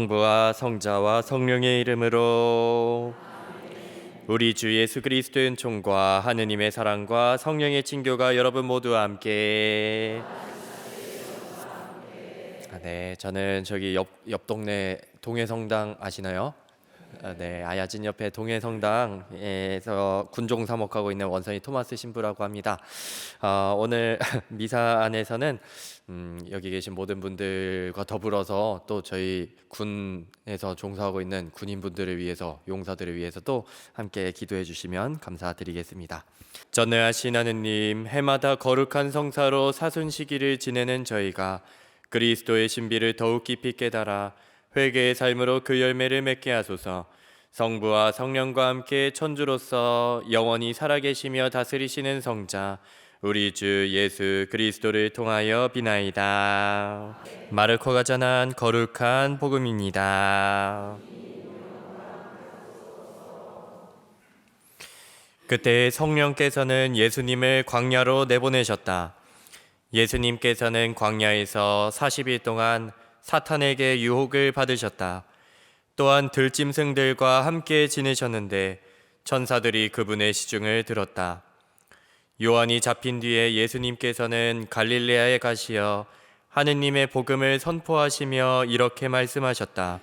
성부와 성자와 성령의 이름으로. 우리 주 예수 그리스도의 은총과 하느님의 사랑과 성령의 친교가 여러분 모두와 함께. 네, 저는 저기 옆 동네 동해성당 아시나요? 네, 아야진 옆에 동해성당에서 군종 사목하고 있는 원선이 토마스 신부라고 합니다. 오늘 미사 안에서는 여기 계신 모든 분들과 더불어서 또 저희 군에서 종사하고 있는 군인분들을 위해서, 용사들을 위해서 또 함께 기도해 주시면 감사드리겠습니다. 전능하신 하느님, 해마다 거룩한 성사로 사순시기를 지내는 저희가 그리스도의 신비를 더욱 깊이 깨달아 회개의 삶으로 그 열매를 맺게 하소서. 성부와 성령과 함께 천주로서 영원히 살아계시며 다스리시는 성자 우리 주 예수 그리스도를 통하여 비나이다. 마르코가 전한 거룩한 복음입니다. 그때 성령께서는 예수님을 광야로 내보내셨다. 예수님께서는 광야에서 40일 동안 사탄에게 유혹을 받으셨다. 또한 들짐승들과 함께 지내셨는데 천사들이 그분의 시중을 들었다. 요한이 잡힌 뒤에 예수님께서는 갈릴레아에 가시어 하느님의 복음을 선포하시며 이렇게 말씀하셨다.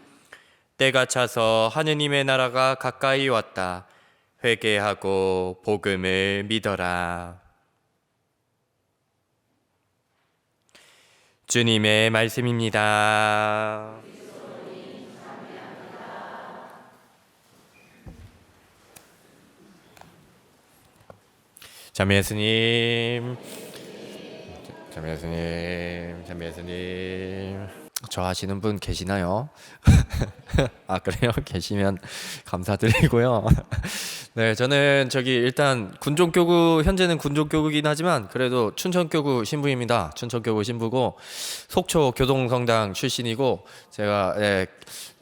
때가 차서 하느님의 나라가 가까이 왔다. 회개하고 복음을 믿어라. 주님의 말씀입니다. 자매 예수님, 자매 예수님, 자매 예수님. 저 하시는 분 계시나요? 아, 그래요? 계시면 감사드리고요. 네, 저는 저기 일단 군종교구, 현재는 군종교구이긴 하지만 그래도 춘천교구 신부입니다. 춘천교구 신부고 속초 교동성당 출신이고, 제가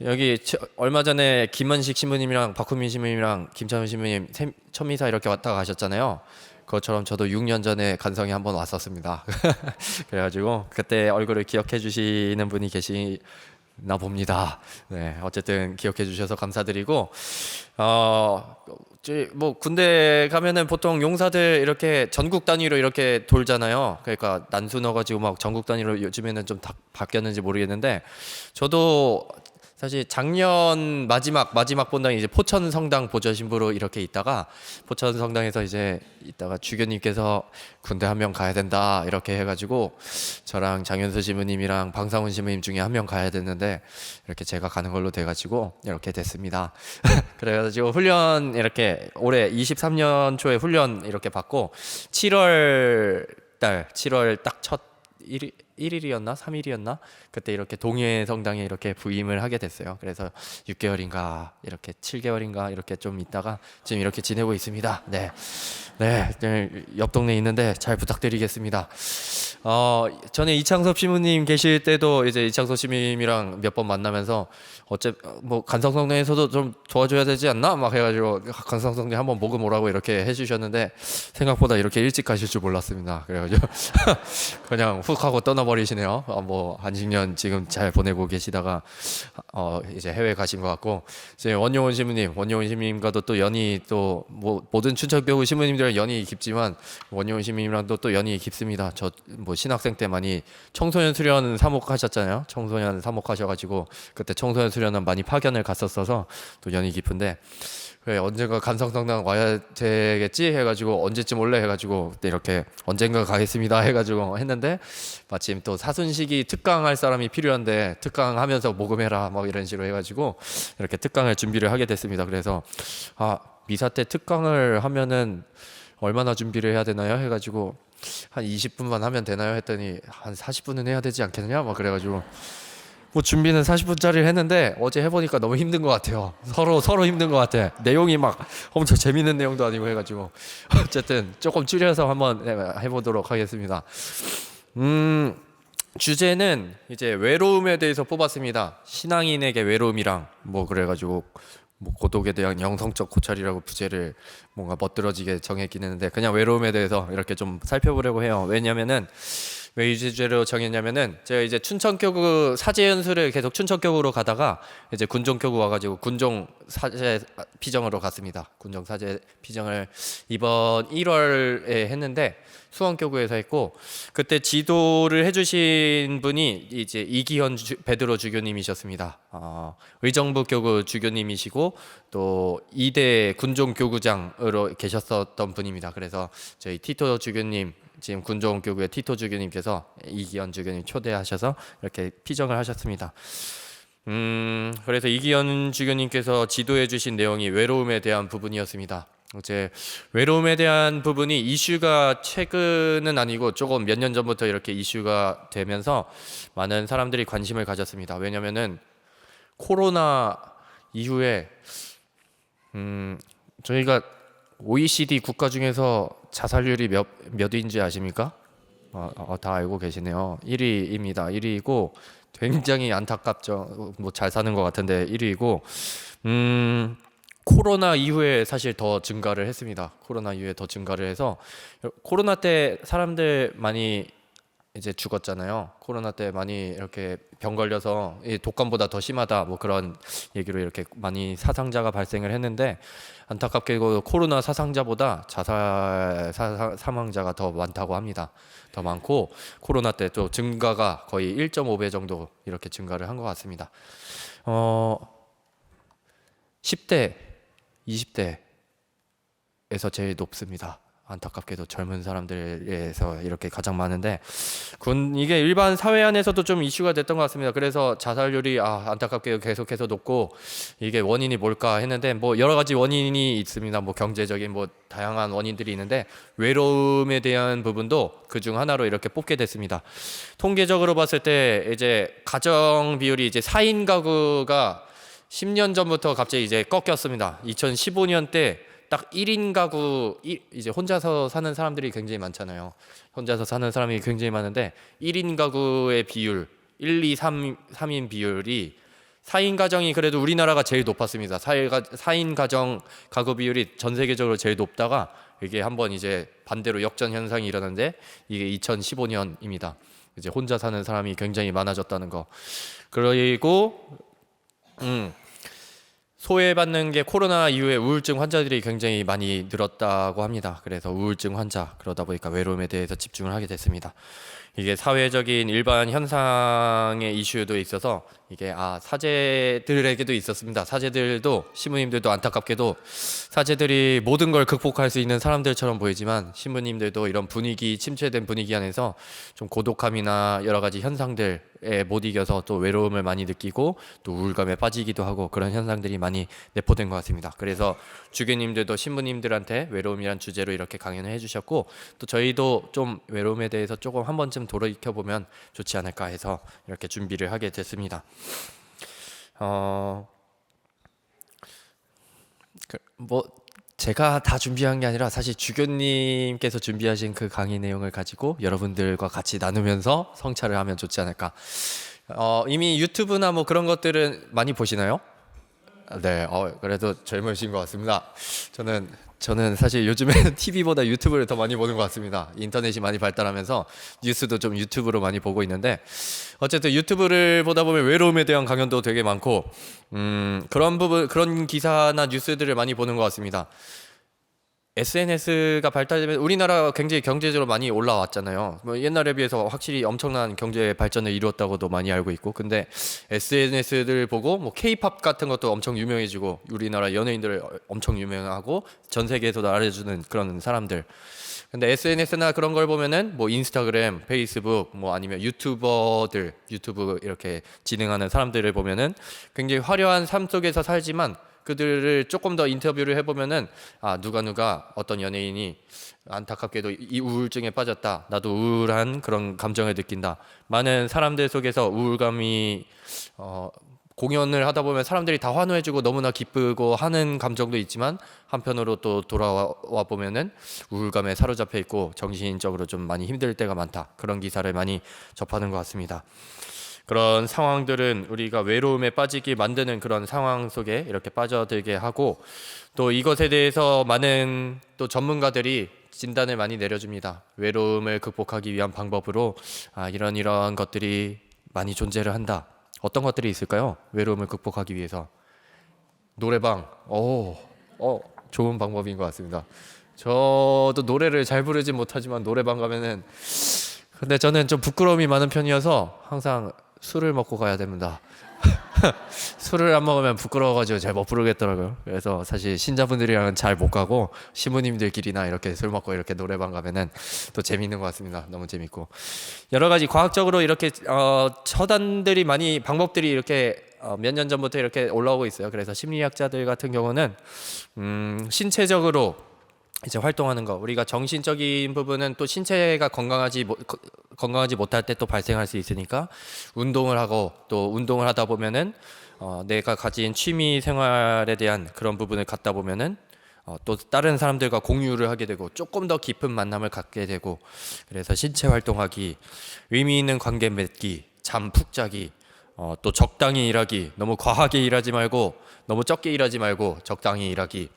여기 얼마 전에 김만식 신부님이랑 박훈민 신부님이랑 김찬훈 신부님 천미사 이렇게 왔다 가셨잖아요. 그것처럼 저도 6년 전에 간성에 한번 왔었습니다. 그래가지고 그때 얼굴을 기억해 주시는 분이 계시나 봅니다. 네, 어쨌든 기억해 주셔서 감사드리고, 뭐 군대 가면은 보통 용사들 이렇게 전국 단위로 이렇게 돌잖아요. 그러니까 난수 넣어가지고 막 전국 단위로, 요즘에는 좀 바뀌었는지 모르겠는데, 저도 사실 작년 마지막 본당이 이제 포천 성당 보좌 신부로 이렇게 있다가, 포천 성당에서 이제 있다가 주교님께서 군대 한 명 가야 된다 이렇게 해가지고 저랑 장현수 신부님이랑 방상훈 신부님 중에 한 명 가야 됐는데, 이렇게 제가 가는 걸로 돼가지고 이렇게 됐습니다. 그래가지고 훈련 이렇게 올해 23년 초에 훈련 이렇게 받고 7월 딱 첫 1일이었나 3일이었나 그때 이렇게 동해 성당에 이렇게 부임을 하게 됐어요. 그래서 6개월인가 이렇게 7개월인가 이렇게 좀 있다가 지금 이렇게 지내고 있습니다. 네, 옆 동네에 있는데 잘 부탁드리겠습니다. 전에 이창섭 신부님 계실 때도 이제 이창섭 신부님이랑 몇 번 만나면서 뭐 간성성당에서도 좀 도와줘야 되지 않나 막 해가지고 간성성당 한번 모금 오라고 이렇게 해주셨는데, 생각보다 이렇게 일찍 가실 줄 몰랐습니다. 그래가지고 그냥 훅 하고 떠나버리시네요. 뭐 한 10년 지금 잘 보내고 계시다가 이제 해외 가신 것 같고, 이제 원용훈 신부님과도 또 연이, 또 뭐 모든 춘천교구 신부님들은 연이 깊지만 원용훈 신부님랑도 또 연이 깊습니다. 저 뭐 신학생 때 많이 청소년 수련 사목하셨잖아요. 청소년 사목하셔가지고 그때 청소년 수련은 많이 파견을 갔었어서 또 연이 깊은데, 그래 언젠가 간성성당 와야 되겠지 해가지고 언제쯤 올래 해가지고 그때 이렇게 언젠가 가겠습니다 해가지고 했는데, 마침 또 사순시기 특강할 사람이 필요한데 특강하면서 모금해라 뭐 이런 식으로 해가지고 이렇게 특강을 준비를 하게 됐습니다. 그래서 미사 때 특강을 하면은 얼마나 준비를 해야 되나요 해가지고 한 20분만 하면 되나요 했더니 한 40분은 해야 되지 않겠느냐 막 그래가지고 뭐 준비는 40분짜리를 했는데 어제 해보니까 너무 힘든 것 같아요. 서로 힘든 것 같아. 내용이 막 엄청 재밌는 내용도 아니고 해가지고 어쨌든 조금 줄여서 한번 해보도록 하겠습니다. 주제는 이제 외로움에 대해서 뽑았습니다. 신앙인에게 외로움이랑 뭐 그래가지고 뭐 고독에 대한 영성적 고찰이라고 부제를 뭔가 멋들어지게 정했긴 했는데, 그냥 외로움에 대해서 이렇게 좀 살펴보려고 해요. 왜냐면은 왜 유주제로 정했냐면은 제가 이제 춘천교구 사제 연수를 계속 춘천교구로 가다가 이제 군종교구 와가지고 군종 사제 피정으로 갔습니다. 군종 사제 피정을 이번 1월에 했는데 수원교구에서 했고, 그때 지도를 해주신 분이 이제 이기현 베드로 주교님이셨습니다. 의정부 교구 주교님이시고 또 2대 군종교구장으로 계셨었던 분입니다. 그래서 저희 티토 주교님, 지금 군종교구의 티토 주교님께서 이기현 주교님 초대하셔서 이렇게 피정을 하셨습니다. 그래서 이기현 주교님께서 지도해 주신 내용이 외로움에 대한 부분이었습니다. 이제 외로움에 대한 부분이 이슈가 최근은 아니고 조금 몇 년 전부터 이렇게 이슈가 되면서 많은 사람들이 관심을 가졌습니다. 왜냐면은 코로나 이후에 저희가 OECD 국가 중에서 자살률이 몇인지 아십니까? 다 알고 계시네요. 1위입니다. 1위이고 굉장히 안타깝죠. 뭐 잘 사는 것 같은데 1위이고 코로나 이후에 사실 더 증가를 했습니다. 코로나 이후에 더 증가를 해서 코로나 때 사람들 많이 이제 죽었잖아요. 코로나 때 많이 이렇게 병 걸려서 독감보다 더 심하다 뭐 그런 얘기로 이렇게 많이 사상자가 발생을 했는데, 안타깝게도 코로나 사상자보다 자살 사망자가 더 많다고 합니다. 더 많고 코로나 때 또 증가가 거의 1.5배 정도 이렇게 증가를 한 것 같습니다. 10대, 20대에서 제일 높습니다. 안타깝게도 젊은 사람들에서 이렇게 가장 많은데, 이게 일반 사회 안에서도 좀 이슈가 됐던 것 같습니다. 그래서 자살률이 안타깝게 계속해서 높고, 이게 원인이 뭘까 했는데 뭐 여러 가지 원인이 있습니다. 뭐 경제적인 뭐 다양한 원인들이 있는데 외로움에 대한 부분도 그중 하나로 이렇게 뽑게 됐습니다. 통계적으로 봤을 때 이제 가정 비율이 이제 4인 가구가 10년 전부터 갑자기 이제 꺾였습니다. 2015년 때 딱 1인 가구, 이제 혼자서 사는 사람들이 굉장히 많잖아요. 혼자서 사는 사람이 굉장히 많은데 1인 가구의 비율, 1, 2, 3인 비율이 4인 가정이 그래도 우리나라가 제일 높았습니다. 4인 가정 가구 비율이 전 세계적으로 제일 높다가 이게 한번 이제 반대로 역전 현상이 일어났는데 이게 2015년입니다. 이제 혼자 사는 사람이 굉장히 많아졌다는 거. 그리고 소외받는 게 코로나 이후에 우울증 환자들이 굉장히 많이 늘었다고 합니다. 그래서 우울증 환자, 그러다 보니까 외로움에 대해서 집중을 하게 됐습니다. 이게 사회적인 일반 현상의 이슈도 있어서 이게 사제들에게도 있었습니다. 사제들도, 신부님들도 안타깝게도 사제들이 모든 걸 극복할 수 있는 사람들처럼 보이지만 신부님들도 이런 분위기, 침체된 분위기 안에서 좀 고독함이나 여러 가지 현상들에 못 이겨서 또 외로움을 많이 느끼고 또 우울감에 빠지기도 하고 그런 현상들이 많이 내포된 것 같습니다. 그래서 주교님들도 신부님들한테 외로움이란 주제로 이렇게 강연을 해주셨고, 또 저희도 좀 외로움에 대해서 조금 한 번쯤 돌이켜보면 좋지 않을까 해서 이렇게 준비를 하게 됐습니다. 뭐 제가 다 준비한 게 아니라 사실 주교님께서 준비하신 그 강의 내용을 가지고 여러분들과 같이 나누면서 성찰을 하면 좋지 않을까. 이미 유튜브나 뭐 그런 것들은 많이 보시나요? 네, 그래도 젊으신 것 같습니다. 저는 사실 요즘에는 TV보다 유튜브를 더 많이 보는 것 같습니다. 인터넷이 많이 발달하면서 뉴스도 좀 유튜브로 많이 보고 있는데, 어쨌든 유튜브를 보다 보면 외로움에 대한 강연도 되게 많고, 그런 기사나 뉴스들을 많이 보는 것 같습니다. SNS가 발달되면 우리나라가 굉장히 경제적으로 많이 올라왔잖아요. 뭐 옛날에 비해서 확실히 엄청난 경제 발전을 이루었다고도 많이 알고 있고, 근데 SNS를 보고 뭐 K-팝 같은 것도 엄청 유명해지고 우리나라 연예인들 엄청 유명하고 전 세계에서도 알아주는 그런 사람들. 근데 SNS나 그런 걸 보면은 뭐 인스타그램, 페이스북, 뭐 아니면 유튜브 이렇게 진행하는 사람들을 보면은 굉장히 화려한 삶 속에서 살지만 그들을 조금 더 인터뷰를 해보면은 누가 어떤 연예인이 안타깝게도 이 우울증에 빠졌다, 나도 우울한 그런 감정을 느낀다, 많은 사람들 속에서 우울감이 공연을 하다 보면 사람들이 다 환호해주고 너무나 기쁘고 하는 감정도 있지만 한편으로 또 돌아와 보면은 우울감에 사로잡혀 있고 정신적으로 좀 많이 힘들 때가 많다, 그런 기사를 많이 접하는 것 같습니다. 그런 상황들은 우리가 외로움에 빠지게 만드는 그런 상황 속에 이렇게 빠져들게 하고, 또 이것에 대해서 많은 또 전문가들이 진단을 많이 내려줍니다. 외로움을 극복하기 위한 방법으로 이런 것들이 많이 존재를 한다. 어떤 것들이 있을까요? 외로움을 극복하기 위해서. 노래방. 좋은 방법인 것 같습니다. 저도 노래를 잘 부르지 못하지만 노래방 가면은, 근데 저는 좀 부끄러움이 많은 편이어서 항상 술을 먹고 가야 됩니다. 술을 안 먹으면 부끄러워가지고 잘 못 부르겠더라고요. 그래서 사실 신자분들이랑은 잘 못 가고 시부님들끼리나 이렇게 술 먹고 이렇게 노래방 가면은 또 재밌는 것 같습니다. 너무 재밌고, 여러 가지 과학적으로 이렇게 처단들이 많이, 방법들이 이렇게 몇 년 전부터 이렇게 올라오고 있어요. 그래서 심리학자들 같은 경우는 신체적으로 이제 활동하는 거, 우리가 정신적인 부분은 또 신체가 건강하지 못할 때 또 발생할 수 있으니까 운동을 하고, 또 운동을 하다 보면은 내가 가진 취미 생활에 대한 그런 부분을 갖다 보면은 또 다른 사람들과 공유를 하게 되고 조금 더 깊은 만남을 갖게 되고, 그래서 신체 활동하기, 의미 있는 관계 맺기, 잠 푹 자기, 또 적당히 일하기, 너무 과하게 일하지 말고 너무 적게 일하지 말고 적당히 일하기.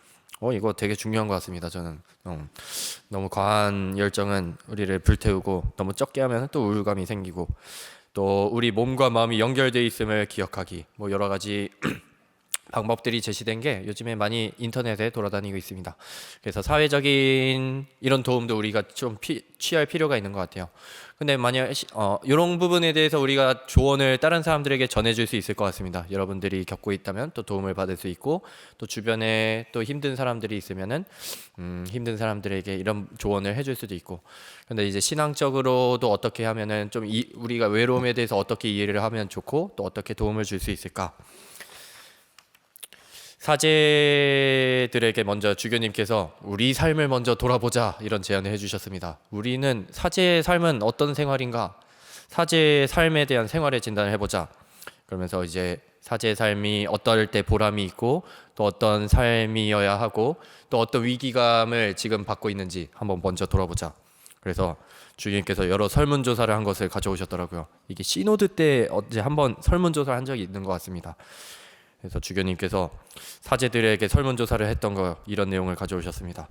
이거 되게 중요한 것 같습니다. 저는 너무 과한 열정은 우리를 불태우고, 너무 적게 하면 또 우울감이 생기고, 또 우리 몸과 마음이 연결되어 있음을 기억하기, 뭐 여러 가지 방법들이 제시된 게 요즘에 많이 인터넷에 돌아다니고 있습니다. 그래서 사회적인 이런 도움도 우리가 좀 취할 필요가 있는 것 같아요. 근데 만약 이런 부분에 대해서 우리가 조언을 다른 사람들에게 전해줄 수 있을 것 같습니다. 여러분들이 겪고 있다면 또 도움을 받을 수 있고, 또 주변에 또 힘든 사람들이 있으면은 힘든 사람들에게 이런 조언을 해줄 수도 있고. 근데 이제 신앙적으로도 어떻게 하면은 좀 우리가 외로움에 대해서 어떻게 이해를 하면 좋고, 또 어떻게 도움을 줄 수 있을까? 사제들에게 먼저 주교님께서 우리 삶을 먼저 돌아보자, 이런 제안을 해주셨습니다. 우리는 사제의 삶은 어떤 생활인가? 사제의 삶에 대한 생활의 진단을 해보자. 그러면서 이제 사제의 삶이 어떨 때 보람이 있고, 또 어떤 삶이어야 하고, 또 어떤 위기감을 지금 받고 있는지 한번 먼저 돌아보자. 그래서 주님께서 여러 설문조사를 한 것을 가져오셨더라고요. 이게 시노드 때 어제 한번 설문조사를 한 적이 있는 것 같습니다. 그래서 주교님께서 사제들에게 설문조사를 했던 거, 이런 내용을 가져오셨습니다.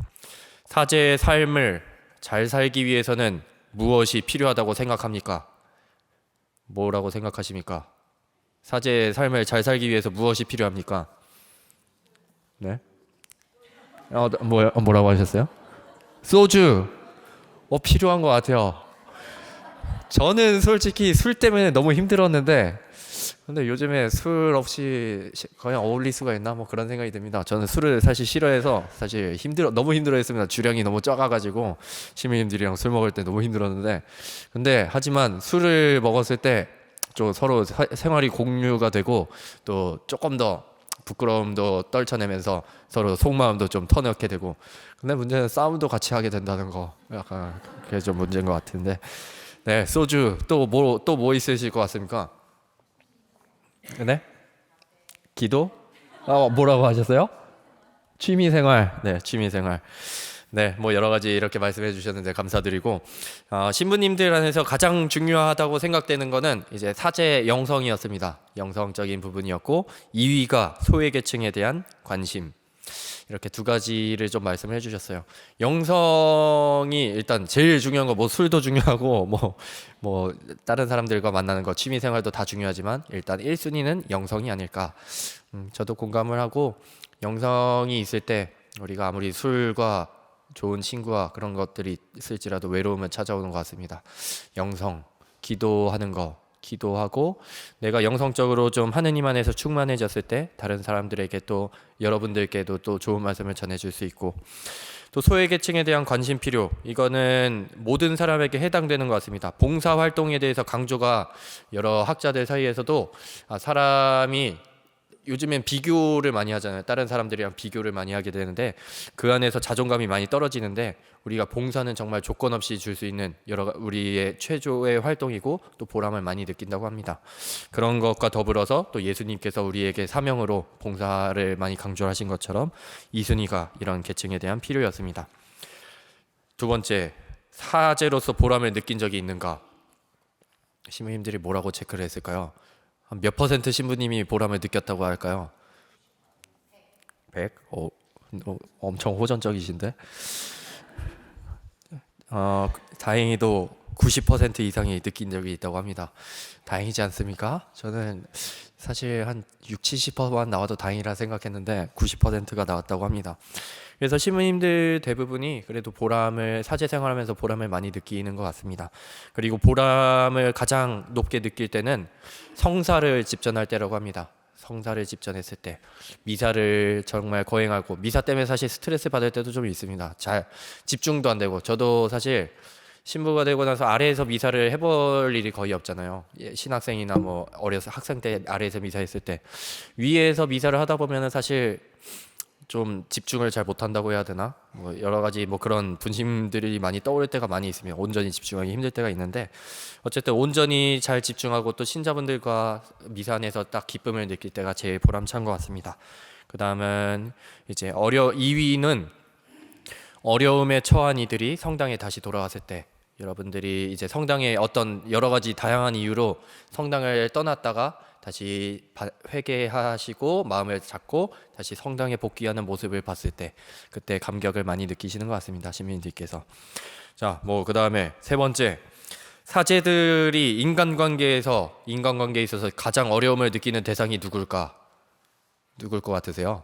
사제의 삶을 잘 살기 위해서는 무엇이 필요하다고 생각합니까? 뭐라고 생각하십니까? 사제의 삶을 잘 살기 위해서 무엇이 필요합니까? 네? 뭐라고 하셨어요? 소주! 필요한 것 같아요. 저는 솔직히 술 때문에 너무 힘들었는데, 근데 요즘에 술 없이 거의 어울릴 수가 있나, 뭐 그런 생각이 듭니다. 저는 술을 사실 싫어해서 사실 너무 힘들어했습니다. 주량이 너무 적어가지고 시민님들이랑 술 먹을 때 너무 힘들었는데, 근데 하지만 술을 먹었을 때 좀 서로 생활이 공유가 되고, 또 조금 더 부끄러움도 떨쳐내면서 서로 속마음도 좀 터놓게 되고, 근데 문제는 싸움도 같이 하게 된다는 거, 약간 그게 좀 문제인 것 같은데. 네, 소주. 또 뭐 있으실 것 같습니까? 네? 기도? 뭐라고 하셨어요? 취미생활. 네, 취미생활. 네, 뭐 여러 가지 이렇게 말씀해 주셨는데 감사드리고, 신부님들 안에서 가장 중요하다고 생각되는 거는 이제 사제 영성이었습니다. 영성적인 부분이었고, 2위가 소외계층에 대한 관심. 이렇게 두 가지를 좀 말씀을 해주셨어요. 영성이 일단 제일 중요한 거, 뭐 술도 중요하고 뭐 다른 사람들과 만나는 거, 취미 생활도 다 중요하지만 일단 1순위는 영성이 아닐까. 저도 공감을 하고, 영성이 있을 때 우리가 아무리 술과 좋은 친구와 그런 것들이 있을지라도 외로움은 찾아오는 것 같습니다. 영성, 기도하는 거, 기도하고 내가 영성적으로 좀 하느님 안에서 충만해졌을 때 다른 사람들에게, 또 여러분들께도 또 좋은 말씀을 전해줄 수 있고, 또 소외계층에 대한 관심 필요, 이거는 모든 사람에게 해당되는 것 같습니다. 봉사활동에 대해서 강조가 여러 학자들 사이에서도 사람이 요즘엔 비교를 많이 하잖아요. 다른 사람들이랑 비교를 많이 하게 되는데 그 안에서 자존감이 많이 떨어지는데, 우리가 봉사는 정말 조건 없이 줄 수 있는 우리의 최초의 활동이고 또 보람을 많이 느낀다고 합니다. 그런 것과 더불어서 또 예수님께서 우리에게 사명으로 봉사를 많이 강조하신 것처럼 이순이가 이런 계층에 대한 필요였습니다. 두 번째, 사제로서 보람을 느낀 적이 있는가? 신부님들이 뭐라고 체크를 했을까요? 한 몇 퍼센트 신부님이 보람을 느꼈다고 할까요? 100? 엄청 호전적이신데? 다행히도 90% 이상이 느낀 적이 있다고 합니다. 다행이지 않습니까? 저는 사실 한 6, 70%만 나와도 다행이라 생각했는데 90%가 나왔다고 합니다. 그래서 신부님들 대부분이 그래도 사제 생활하면서 보람을 많이 느끼는 것 같습니다. 그리고 보람을 가장 높게 느낄 때는 성사를 집전할 때라고 합니다. 성사를 집전했을 때 미사를 정말 거행하고, 미사 때문에 사실 스트레스 받을 때도 좀 있습니다. 잘 집중도 안 되고, 저도 사실 신부가 되고 나서 아래에서 미사를 해볼 일이 거의 없잖아요. 신학생이나 뭐 어려서 학생 때 아래에서 미사했을 때, 위에서 미사를 하다 보면은 사실 좀 집중을 잘 못한다고 해야 되나? 뭐 여러 가지 뭐 그런 분심들이 많이 떠오를 때가 많이 있으면 온전히 집중하기 힘들 때가 있는데, 어쨌든 온전히 잘 집중하고 또 신자분들과 미사 안에서 딱 기쁨을 느낄 때가 제일 보람찬 것 같습니다. 그 다음은 이제 2위는 어려움에 처한 이들이 성당에 다시 돌아왔을 때, 여러분들이 이제 성당에 어떤 여러 가지 다양한 이유로 성당을 떠났다가 다시 회개하시고 마음을 잡고 다시 성당에 복귀하는 모습을 봤을 때, 그때 감격을 많이 느끼시는 것 같습니다, 시민들께서. 자, 뭐 그 다음에 세 번째, 사제들이 인간관계에 있어서 가장 어려움을 느끼는 대상이 누굴 것 같으세요?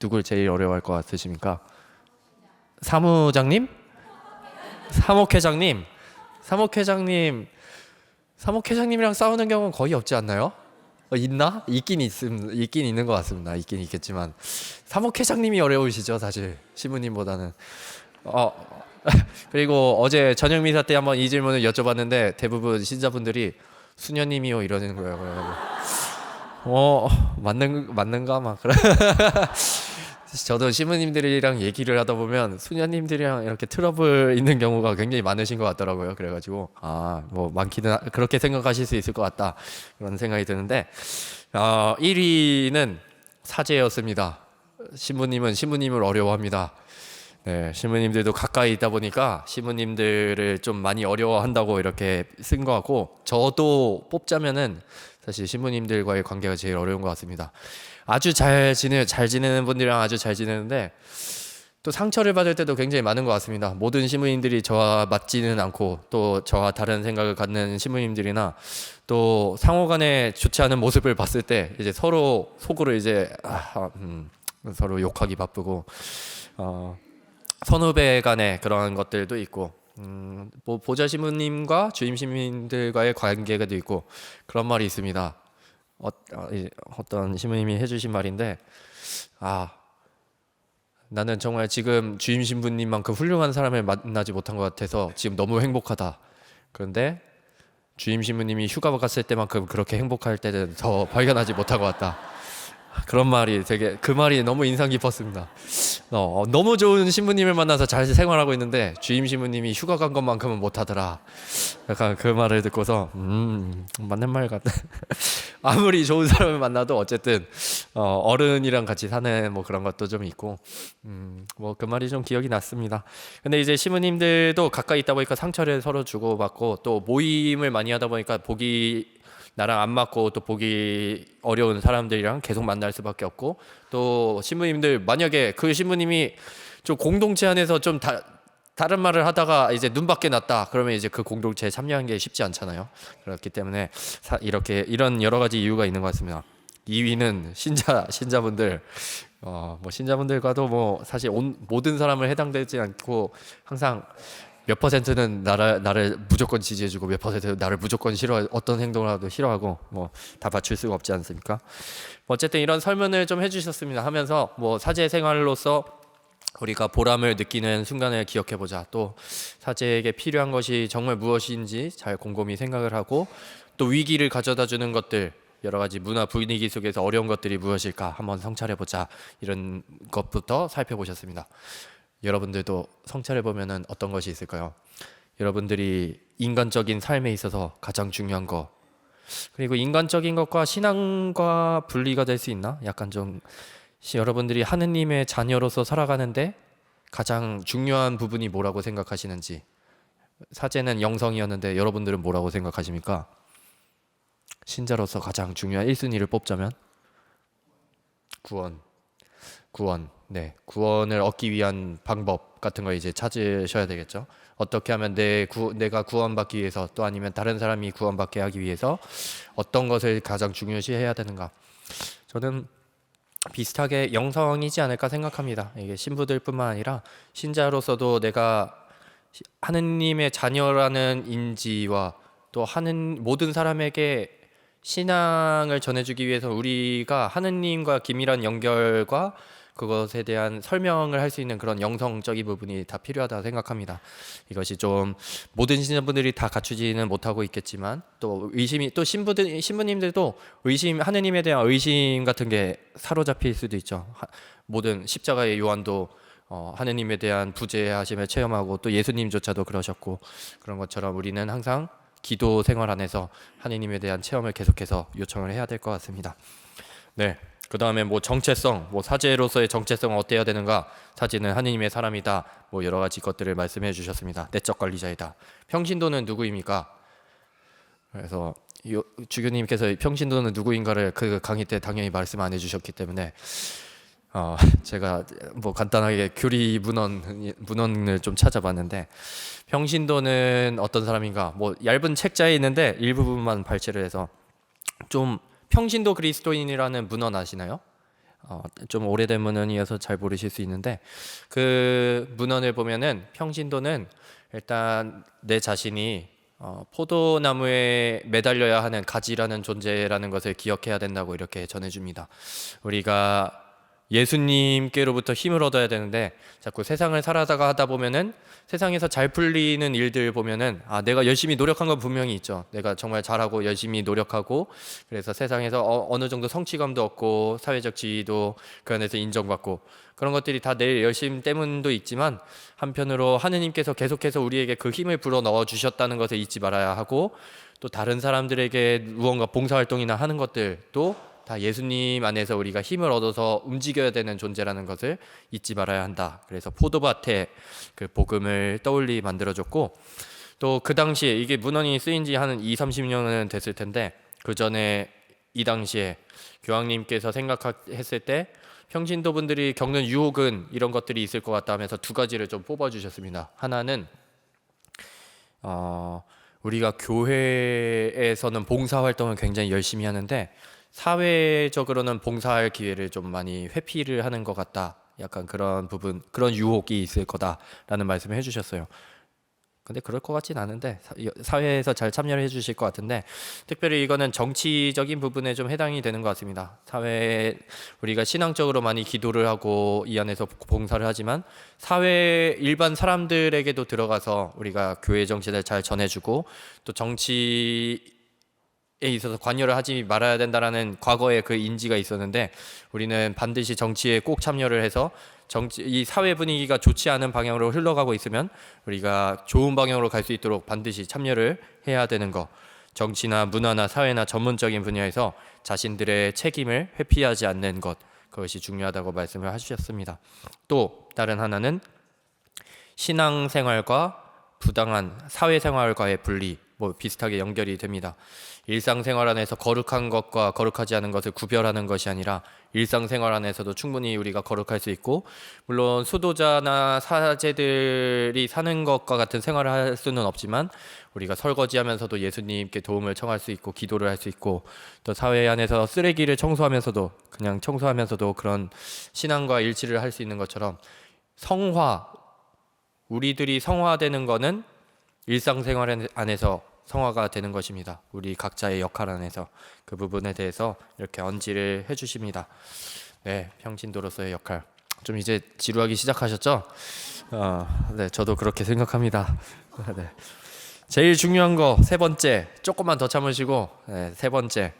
누굴 제일 어려워할 것 같으십니까? 사무장님? 사목회장님? 사목회장님이랑 싸우는 경우는 거의 없지 않나요? 있나? 있긴 있는 것 같습니다. 있긴 있겠지만 사목회장님이 어려우시죠, 사실 시부님보다는. 그리고 어제 저녁 미사 때 한번 이 질문을 여쭤봤는데 대부분 신자분들이 수녀님이요 이러는 거예요. 그래가지고 맞는가 막 그래. 저도 시부님들이랑 얘기를 하다 보면 수녀님들이랑 이렇게 트러블 있는 경우가 굉장히 많으신 것 같더라고요. 그래가지고 뭐 많기는 그렇게 생각하실 수 있을 것 같다, 그런 생각이 드는데 1위는 사제였습니다. 신부님은 신부님을 어려워합니다. 네, 신부님들도 가까이 있다 보니까 신부님들을 좀 많이 어려워한다고 이렇게 쓴 것 같고, 저도 뽑자면은 사실 신부님들과의 관계가 제일 어려운 것 같습니다. 아주 잘 지내는 분들이랑 아주 잘 지내는데 또 상처를 받을 때도 굉장히 많은 것 같습니다. 모든 신부님들이 저와 맞지는 않고, 또 저와 다른 생각을 갖는 신부님들이나 또 상호간에 좋지 않은 모습을 봤을 때 이제 서로 속으로 이제 서로 욕하기 바쁘고, 선후배 간의 그런 것들도 있고, 뭐 보좌 신부님과 주임 신부님들과의 관계가 있고, 그런 말이 있습니다. 어떤 신부님이 해주신 말인데, 나는 정말 지금 주임 신부님만큼 훌륭한 사람을 만나지 못한 것 같아서 지금 너무 행복하다. 그런데 주임 신부님이 휴가 갔을 때만큼 그렇게 행복할 때는 더 발견하지 못한 것 같다. 그런 말이 그 말이 너무 인상 깊었습니다. 너무 좋은 신부님을 만나서 잘 생활하고 있는데 주임 신부님이 휴가 간 것만큼은 못하더라. 약간 그 말을 듣고서 맞는 말 같다. 아무리 좋은 사람을 만나도 어쨌든 어른이랑 같이 사는 뭐 그런 것도 좀 있고, 뭐 그 말이 좀 기억이 났습니다. 근데 이제 신부님들도 가까이 있다 보니까 상처를 서로 주고받고, 또 모임을 많이 하다 보니까 나랑 안 맞고 또 보기 어려운 사람들이랑 계속 만날 수밖에 없고, 또 신부님들 만약에 그 신부님이 좀 공동체 안에서 좀 다른 말을 하다가 이제 눈 밖에 났다, 그러면 이제 그 공동체에 참여하는 게 쉽지 않잖아요. 그렇기 때문에 이런 여러 가지 이유가 있는 것 같습니다. 2위는 신자분들. 뭐 신자분들과도 뭐 사실 모든 사람을 해당되지 않고, 항상 몇 퍼센트는 나를 무조건 지지해주고 몇 퍼센트는 나를 무조건 어떤 행동을 하도 싫어하고, 뭐 다 맞출 수가 없지 않습니까? 어쨌든 이런 설문을 좀 해주셨습니다. 하면서 뭐 사제 생활로서 우리가 보람을 느끼는 순간을 기억해보자, 또 사제에게 필요한 것이 정말 무엇인지 잘 곰곰이 생각을 하고, 또 위기를 가져다 주는 것들, 여러 가지 문화 분위기 속에서 어려운 것들이 무엇일까 한번 성찰해보자, 이런 것부터 살펴보셨습니다. 여러분들도 성찰해보면 어떤 것이 있을까요? 여러분들이 인간적인 삶에 있어서 가장 중요한 것, 그리고 인간적인 것과 신앙과 분리가 될 수 있나? 약간 좀 여러분들이 하느님의 자녀로서 살아가는데 가장 중요한 부분이 뭐라고 생각하시는지, 사제는 영성이었는데 여러분들은 뭐라고 생각하십니까? 신자로서 가장 중요한 1순위를 뽑자면 구원. 구원. 네. 구원을 얻기 위한 방법 같은 거 이제 찾으셔야 되겠죠. 어떻게 하면 내가 구원받기 위해서, 또 아니면 다른 사람이 구원받게 하기 위해서 어떤 것을 가장 중요시 해야 되는가. 저는 비슷하게 영성이지 않을까 생각합니다. 이게 신부들뿐만 아니라 신자로서도 내가 하느님의 자녀라는 인지와 또 모든 사람에게 신앙을 전해주기 위해서 우리가 하느님과 긴밀한 연결과 그것에 대한 설명을 할 수 있는 그런 영성적인 부분이 다 필요하다고 생각합니다. 이것이 좀 모든 신자분들이 다 갖추지는 못하고 있겠지만, 또 의심이, 또 신부님들도 하느님에 대한 의심 같은 게 사로잡힐 수도 있죠. 모든 십자가의 요한도 하느님에 대한 부재하심을 체험하고, 또 예수님조차도 그러셨고, 그런 것처럼 우리는 항상 기도 생활 안에서 하느님에 대한 체험을 계속해서 요청을 해야 될 것 같습니다. 네. 그 다음에 뭐 정체성, 뭐 사제로서의 정체성은 어때야 되는가? 사제는 하느님의 사람이다. 뭐 여러 가지 것들을 말씀해 주셨습니다. 내적 관리자이다. 평신도는 누구입니까? 그래서 주교님께서 평신도는 누구인가를 그 강의 때 당연히 말씀 안 해주셨기 때문에 제가 뭐 간단하게 교리 문헌을 좀 찾아봤는데, 평신도는 어떤 사람인가? 뭐 얇은 책자에 있는데 일부분만 발췌를 해서, 좀 평신도 그리스도인이라는 문헌 아시나요? 좀 오래된 문헌이어서 잘 모르실 수 있는데, 그 문헌을 보면은 평신도는 일단 내 자신이 포도나무에 매달려야 하는 가지라는 존재라는 것을 기억해야 된다고 이렇게 전해줍니다. 우리가 예수님께로부터 힘을 얻어야 되는데, 자꾸 세상을 살아다가 하다 보면은 세상에서 잘 풀리는 일들 보면은 내가 열심히 노력한 건 분명히 있죠. 내가 정말 잘하고 열심히 노력하고, 그래서 세상에서 어느 정도 성취감도 얻고 사회적 지위도 그 안에서 인정받고, 그런 것들이 다 내 열심 때문도 있지만, 한편으로 하느님께서 계속해서 우리에게 그 힘을 불어 넣어 주셨다는 것을 잊지 말아야 하고, 또 다른 사람들에게 무언가 봉사활동이나 하는 것들도 다 예수님 안에서 우리가 힘을 얻어서 움직여야 되는 존재라는 것을 잊지 말아야 한다. 그래서 포도밭에 그 복음을 떠올리 만들어줬고, 또 그 당시에 이게 문헌이 쓰인 지 한 20-30년은 됐을 텐데, 그 전에 이 당시에 교황님께서 생각했을 때 평신도 분들이 겪는 유혹은 이런 것들이 있을 것 같다 하면서 두 가지를 좀 뽑아주셨습니다. 하나는 우리가 교회에서는 봉사활동을 굉장히 열심히 하는데 사회적으로는 봉사할 기회를 좀 많이 회피를 하는 것 같다. 약간 그런 부분, 그런 유혹이 있을 거다라는 말씀을 해주셨어요. 근데 그럴 것 같진 않은데, 사회에서 잘 참여를 해주실 것 같은데, 특별히 이거는 정치적인 부분에 좀 해당이 되는 것 같습니다. 사회에 우리가 신앙적으로 많이 기도를 하고 이 안에서 봉사를 하지만, 사회 일반 사람들에게도 들어가서 우리가 교회 정신을 잘 전해주고, 또 정치에 있어서 관여를 하지 말아야 된다라는 과거의 그 인지가 있었는데, 우리는 반드시 정치에 꼭 참여를 해서 이 사회 분위기가 좋지 않은 방향으로 흘러가고 있으면 우리가 좋은 방향으로 갈 수 있도록 반드시 참여를 해야 되는 것. 정치나 문화나 사회나 전문적인 분야에서 자신들의 책임을 회피하지 않는 것, 그것이 중요하다고 말씀을 하셨습니다. 또 다른 하나는 신앙생활과 부당한 사회생활과의 분리, 뭐 비슷하게 연결이 됩니다. 일상생활 안에서 거룩한 것과 거룩하지 않은 것을 구별하는 것이 아니라, 일상생활 안에서도 충분히 우리가 거룩할 수 있고, 물론 수도자나 사제들이 사는 것과 같은 생활을 할 수는 없지만 우리가 설거지하면서도 예수님께 도움을 청할 수 있고 기도를 할 수 있고, 또 사회 안에서 쓰레기를 청소하면서도 그냥 청소하면서도 그런 신앙과 일치를 할 수 있는 것처럼, 우리들이 성화되는 거는 일상생활 안에서 성화가 되는 것입니다. 우리 각자의 역할 안에서 그 부분에 대해서 이렇게 언지를 해주십니다. 네, 평신도로서의 역할. 좀 이제 지루하기 시작하셨죠? 네, 저도 그렇게 생각합니다. 네. 제일 중요한 거 세 번째, 조금만 더 참으시고, 네, 세 번째.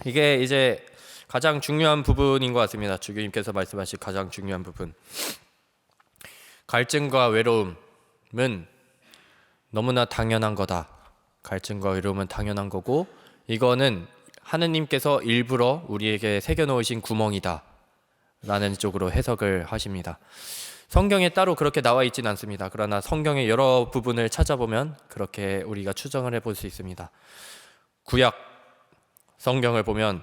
이게 이제 가장 중요한 부분인 것 같습니다. 주교님께서 말씀하신 가장 중요한 부분. 갈증과 외로움은 너무나 당연한 거다. 갈증과 외로움은 당연한 거고, 이거는 하느님께서 일부러 우리에게 새겨놓으신 구멍이다 라는 쪽으로 해석을 하십니다. 성경에 따로 그렇게 나와 있지는 않습니다. 그러나 성경의 여러 부분을 찾아보면 그렇게 우리가 추정을 해볼 수 있습니다. 구약 성경을 보면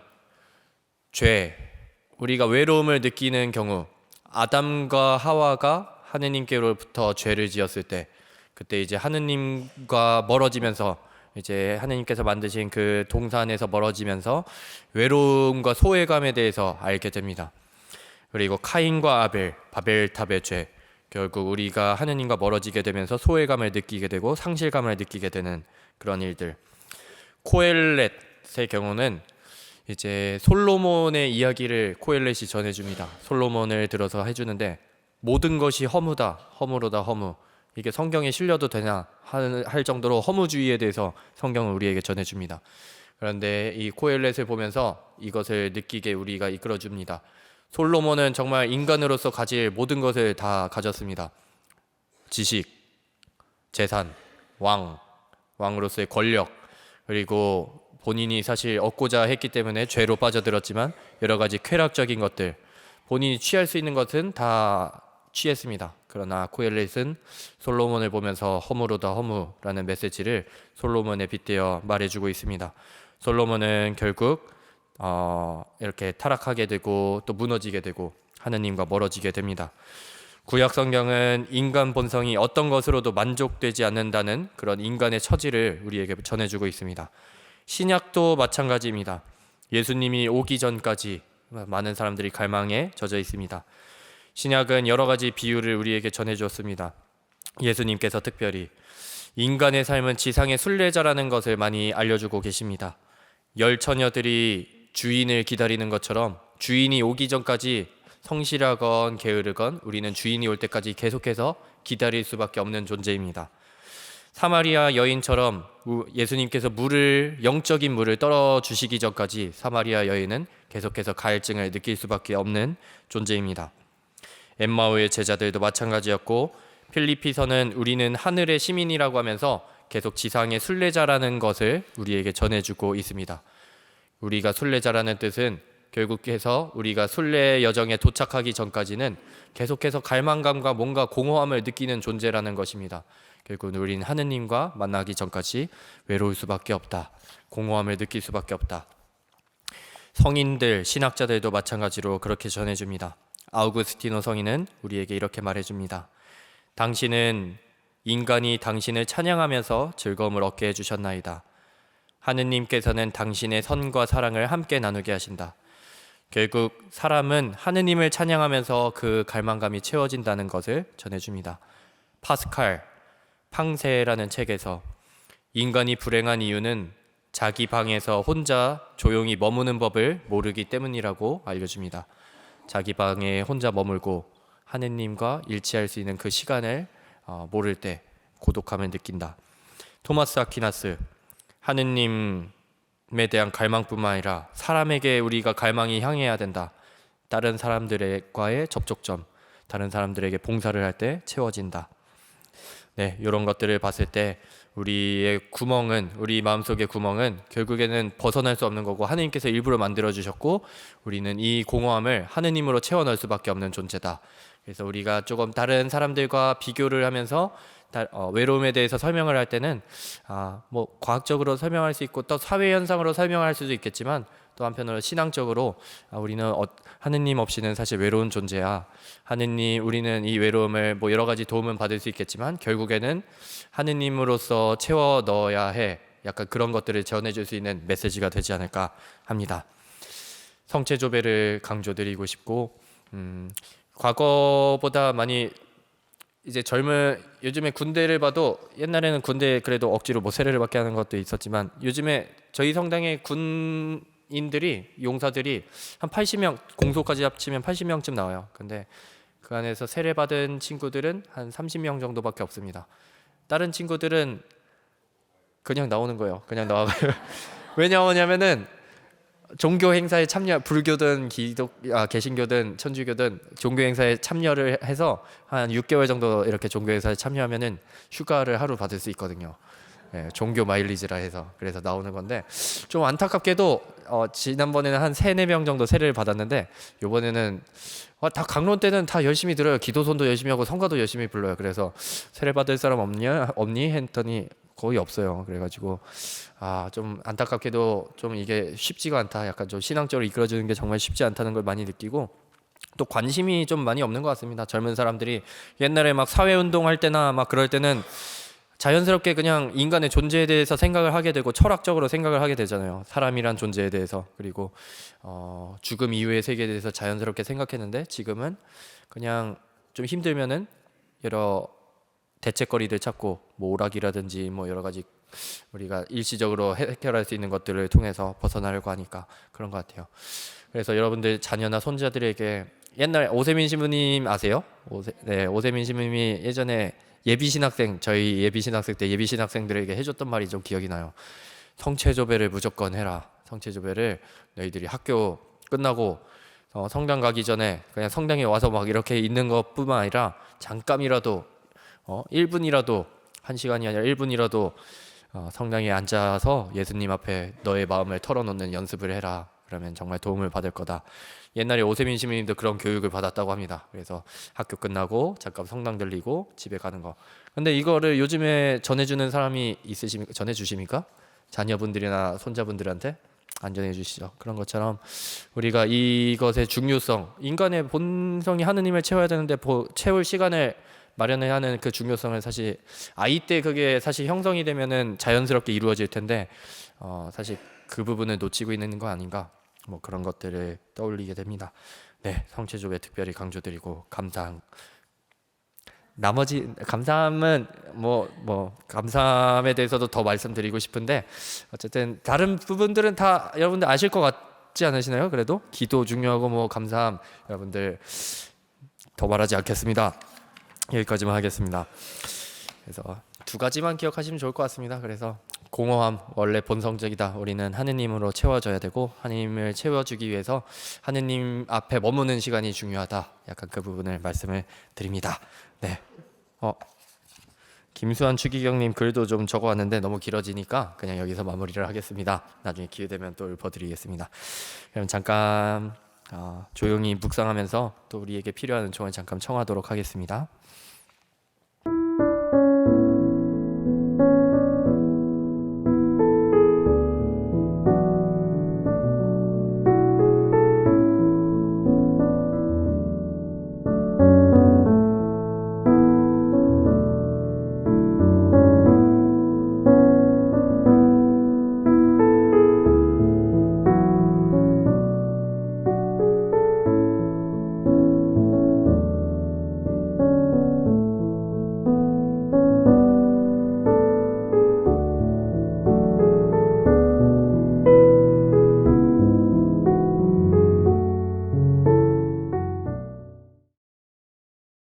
죄, 우리가 외로움을 느끼는 경우, 아담과 하와가 하느님께로부터 죄를 지었을 때, 그때 이제 하느님과 멀어지면서, 이제 하느님께서 만드신 그 동산에서 멀어지면서 외로움과 소외감에 대해서 알게 됩니다. 그리고 카인과 아벨, 바벨탑의 죄, 결국 우리가 하느님과 멀어지게 되면서 소외감을 느끼게 되고 상실감을 느끼게 되는 그런 일들. 코엘렛의 경우는 이제 솔로몬의 이야기를 코엘렛이 전해줍니다. 솔로몬을 들어서 해주는데, 모든 것이 허무다, 허무로다 허무. 이게 성경에 실려도 되나 할 정도로 허무주의에 대해서 성경을 우리에게 전해줍니다. 그런데 이 코엘렛을 보면서 이것을 느끼게 우리가 이끌어줍니다. 솔로몬은 정말 인간으로서 가질 모든 것을 다 가졌습니다. 지식, 재산, 왕으로서의 권력, 그리고 본인이 사실 얻고자 했기 때문에 죄로 빠져들었지만 여러 가지 쾌락적인 것들, 본인이 취할 수 있는 것은 다 취했습니다. 그러나 코엘렛은 솔로몬을 보면서 허무로다 허무라는 메시지를 솔로몬에 빗대어 말해주고 있습니다. 솔로몬은 결국 이렇게 타락하게 되고 또 무너지게 되고 하느님과 멀어지게 됩니다. 구약 성경은 인간 본성이 어떤 것으로도 만족되지 않는다는 그런 인간의 처지를 우리에게 전해주고 있습니다. 신약도 마찬가지입니다. 예수님이 오기 전까지 많은 사람들이 갈망에 젖어 있습니다. 신약은 여러 가지 비유를 우리에게 전해주었습니다. 예수님께서 특별히 인간의 삶은 지상의 순례자라는 것을 많이 알려주고 계십니다. 열 처녀들이 주인을 기다리는 것처럼 주인이 오기 전까지 성실하건 게으르건 우리는 주인이 올 때까지 계속해서 기다릴 수밖에 없는 존재입니다. 사마리아 여인처럼 예수님께서 영적인 물을 떨어주시기 전까지 사마리아 여인은 계속해서 갈증을 느낄 수밖에 없는 존재입니다. 엠마오의 제자들도 마찬가지였고, 필리피서는 우리는 하늘의 시민이라고 하면서 계속 지상의 순례자라는 것을 우리에게 전해주고 있습니다. 우리가 순례자라는 뜻은 결국해서 우리가 순례 여정에 도착하기 전까지는 계속해서 갈망감과 뭔가 공허함을 느끼는 존재라는 것입니다. 결국 우리는 하느님과 만나기 전까지 외로울 수밖에 없다. 공허함을 느낄 수밖에 없다. 성인들, 신학자들도 마찬가지로 그렇게 전해줍니다. 아우구스티노 성인은 우리에게 이렇게 말해줍니다. 당신은 인간이 당신을 찬양하면서 즐거움을 얻게 해주셨나이다. 하느님께서는 당신의 선과 사랑을 함께 나누게 하신다. 결국 사람은 하느님을 찬양하면서 그 갈망감이 채워진다는 것을 전해줍니다. 파스칼, 팡세라는 책에서 인간이 불행한 이유는 자기 방에서 혼자 조용히 머무는 법을 모르기 때문이라고 알려줍니다. 자기 방에 혼자 머물고 하느님과 일치할 수 있는 그 시간을 모를 때 고독함을 느낀다. 토마스 아퀴나스, 하느님에 대한 갈망뿐만 아니라 사람에게 우리가 갈망이 향해야 된다. 다른 사람들과의 접촉점, 다른 사람들에게 봉사를 할 때 채워진다. 네, 이런 것들을 봤을 때 우리의 구멍은, 우리 마음속의 구멍은 결국에는 벗어날 수 없는 거고, 하느님께서 일부러 만들어 주셨고 우리는 이 공허함을 하느님으로 채워 넣을 수밖에 없는 존재다. 그래서 우리가 조금 다른 사람들과 비교를 하면서 외로움에 대해서 설명을 할 때는 뭐 과학적으로 설명할 수 있고 또 사회 현상으로 설명할 수도 있겠지만, 또 한편으로 신앙적으로 우리는 하느님 없이는 사실 외로운 존재야. 하느님, 우리는 이 외로움을 뭐 여러 가지 도움은 받을 수 있겠지만 결국에는 하느님으로서 채워 넣어야 해. 약간 그런 것들을 전해줄 수 있는 메시지가 되지 않을까 합니다. 성체조배를 강조드리고 싶고, 과거보다 많이 이제 요즘에 군대를 봐도, 옛날에는 군대 그래도 억지로 뭐 세례를 받게 하는 것도 있었지만 요즘에 저희 성당의 군인들이, 용사들이 한 80명, 공소까지 합치면 80명쯤 나와요. 근데 그 안에서 세례 받은 친구들은 한 30명 정도밖에 없습니다. 다른 친구들은 그냥 나오는 거예요. 그냥 나와가요. 왜 나오냐면은 종교 행사에 참여, 불교든 개신교든 천주교든 종교 행사에 참여를 해서 한 6개월 정도 이렇게 종교 행사에 참여하면은 휴가를 하루 받을 수 있거든요. 예, 종교 마일리지라 해서 그래서 나오는 건데 좀 안타깝게도 지난번에는 한 3-4명 정도 세례를 받았는데 요번에는 다 강론 때는 다 열심히 들어요. 기도선도 열심히 하고 성가도 열심히 불러요. 그래서 세례 받을 사람 없니 했더니 거의 없어요. 그래가지고 좀 안타깝게도 좀 이게 쉽지가 않다. 약간 좀 신앙적으로 이끌어주는 게 정말 쉽지 않다는 걸 많이 느끼고 또 관심이 좀 많이 없는 것 같습니다. 젊은 사람들이 옛날에 막 사회운동 할 때나 막 그럴 때는 자연스럽게 그냥 인간의 존재에 대해서 생각을 하게 되고 철학적으로 생각을 하게 되잖아요. 사람이란 존재에 대해서. 그리고 죽음 이후의 세계에 대해서 자연스럽게 생각했는데 지금은 그냥 좀 힘들면은 여러 대책거리들 찾고 뭐 오락이라든지 뭐 여러 가지 우리가 일시적으로 해결할 수 있는 것들을 통해서 벗어나려고 하니까 그런 것 같아요. 그래서 여러분들 자녀나 손자들에게 옛날 오세민 신부님 아세요? 오세민 신부님이 예전에 예비신학생 저희 예비신학생 때 예비신학생들에게 해줬던 말이 좀 기억이 나요. 성체조배를 무조건 해라. 성체조배를 너희들이 학교 끝나고 성당 가기 전에 그냥 성당에 와서 막 이렇게 있는 것뿐만 아니라 잠깐이라도 1분이라도 1시간이 아니라 1분이라도 성당에 앉아서 예수님 앞에 너의 마음을 털어놓는 연습을 해라. 그러면 정말 도움을 받을 거다. 옛날에 오세민 시민님도 그런 교육을 받았다고 합니다. 그래서 학교 끝나고 잠깐 성당 들리고 집에 가는 거. 근데 이거를 요즘에 전해주는 사람이 전해주십니까? 자녀분들이나 손자분들한테 안 전해주시죠. 그런 것처럼 우리가 이것의 중요성, 인간의 본성이 하느님을 채워야 되는데 채울 시간을 마련해야 하는 그 중요성을 사실 아이 때 그게 사실 형성이 되면은 자연스럽게 이루어질 텐데 사실 그 부분을 놓치고 있는 거 아닌가 뭐 그런 것들을 떠올리게 됩니다. 네, 성체조배 특별히 강조드리고 나머지 감사함은 감사함에 대해서도 더 말씀드리고 싶은데 어쨌든 다른 부분들은 다 여러분들 아실 것 같지 않으시나요? 그래도 기도 중요하고 뭐 감사함 여러분들 더 말하지 않겠습니다. 여기까지만 하겠습니다. 그래서 2가지만 기억하시면 좋을 것 같습니다. 그래서 공허함 원래 본성적이다. 우리는 하느님으로 채워져야 되고 하느님을 채워주기 위해서 하느님 앞에 머무는 시간이 중요하다. 약간 그 부분을 말씀을 드립니다. 네. 김수환 추기경님 글도 좀 적어왔는데 너무 길어지니까 그냥 여기서 마무리를 하겠습니다. 나중에 기회 되면 또 읊어드리겠습니다. 그럼 잠깐 조용히 묵상하면서 또 우리에게 필요한 조언 잠깐 청하도록 하겠습니다.